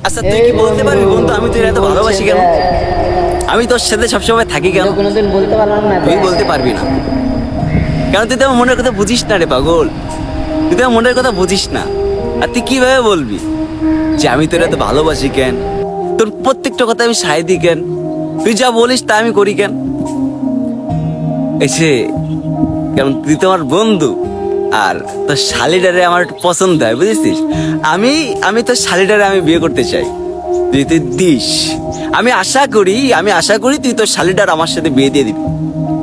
আচ্ছা তুই কি বলতে পারবি বন্ধু আমি তোর এত ভালোবাসি কেন? আমি তোর সাথে সবসময় থাকি কেন? কোনোদিন বলতে পারলাম না। তুই বলতে পারবি না কারণ তুই তো আমার মনের কথা বুঝিস না রে পাগল। তুই তো আমার মনের কথা বুঝিস না। আর তুই কিভাবে বলবি যে আমি তোর এত ভালোবাসি কেন? তোর প্রত্যেকটা কথা আমি সায় দিই কেন? তুই যা বলিস তা আমি করি কেন? এসে কেমন তুই তো আমার বন্ধু আর তোর শালিটারে আমার একটু পছন্দ হয় বুঝেছিস। আমি আমি তোর শালিটারে আমি বিয়ে করতে চাই তুই তুই দিস। আমি আশা করি তুই তোর শালিটার আমার সাথে বিয়ে দিয়ে দিবি।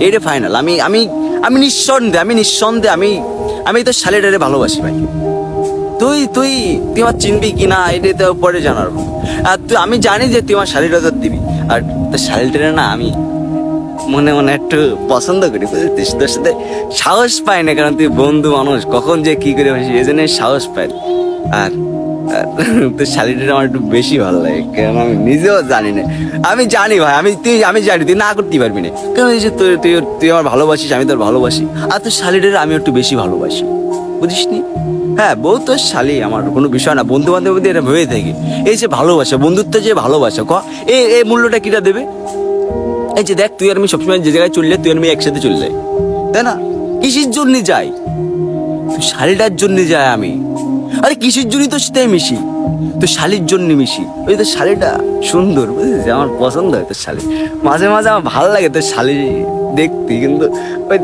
এইটা ফাইনাল। আমি আমি আমি নিঃসন্দেহে আমি তোর শালিটারে ভালোবাসি ভাই। তুই তুই তুই আমার চিনবি কিনা এটা তো পরে জানার। আর তুই আমি জানি যে তুই আমার শালিটা তোর দিবি। আর তোর শালিটারে না আমি মনে মনে একটু পছন্দ করি বুঝেছিস। তোর সাথে সাহস পাই না কারণ তুই বন্ধু মানুষ, কখন যে কি করে বসি এই জন্য সাহস পাই না। আর আর তোর শালিটা আমার একটু বেশি ভালো লাগে কারণ আমি নিজেও জানি না। আমি জানি ভাই আমি জানি তুই না করতে পারবি না কারণ এই যে তুই তুই তুই আমার ভালোবাসিস আমি তোর ভালোবাসি। আর তোর শালিটারে আমি একটু বেশি ভালোবাসি বুঝিস নি। হ্যাঁ বউ তোর শালি আমার কোনো বিষয় না, বন্ধু বান্ধব মধ্যে এটা ভেবে থাকি। এই যে ভালোবাসা বন্ধুত্ব যে ভালোবাসা এই মূল্যটা কিটা দেবে? এই যে দেখ তুই আর আমি সবসময় যে জায়গায় চললে তুই আর আমি একসাথে চললে তাই না? কিসের জন্য যাই? তুই শালিটার জন্য যাই আমি। আরে কিসের জন্যই তোর সাথে মিশি? তুই শালির জন্য মিশি। ওই তো শালিটা সুন্দর বুঝেছিস, আমার পছন্দ হয় তোর শালি। মাঝে মাঝে আমার ভালো লাগে তোর শালি দেখতে, কিন্তু ওই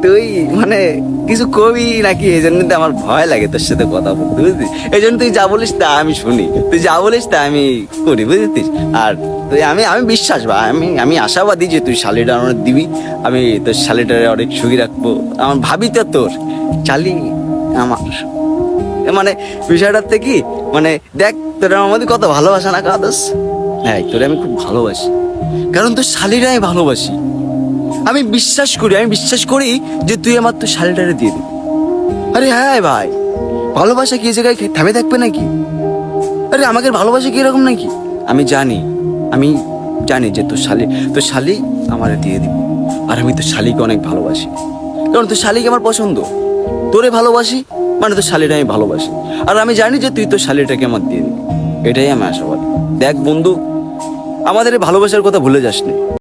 তুই মানে কিছু কবি নাকি এই জন্য তো আমার ভয় লাগে তোর সাথে কথা বলতে বুঝলি। এই জন্য তুই যা বলিস তা আমি শুনি, তুই যা বলিস তা আমি করি বুঝেছিস। আর তুই আমি বিশ্বাস বা আমি আশাবাদী যে তুই শালিটা আমার দিবি। আমি তোর শালিটারে অনেক সুখী রাখবো। আমার ভাবি তো তোর শালি আমার মানে বিষয়টাতে কি মানে দেখ তোর আমার মধ্যে কত ভালোবাসা না কাদস। হ্যাঁ তোরে আমি খুব ভালোবাসি কারণ তোর শালিরা আমি ভালোবাসি। আমি বিশ্বাস করি যে তুই আমার তো শালিটারে দিয়ে দিবি। আরে হ্যাঁ ভাই, ভালোবাসা কি এই জায়গায় থেমে থাকবে নাকি? আরে আমাকে ভালোবাসা কি এরকম নাকি? আমি জানি যে তোর শালি আমারে দিয়ে দিবি। আর আমি তোর শালিকে অনেক ভালোবাসি কারণ তোর শালিকে আমার পছন্দ। তোরে ভালোবাসি মানে তোর শালিটা আমি ভালোবাসি। আর আমি জানি যে তুই তোর শালিটাকে আমার দিয়ে দিবি। এটাই আমি আশাবাদী। দেখ বন্ধু, আমাদের এই ভালোবাসার কথা ভুলে যাস না।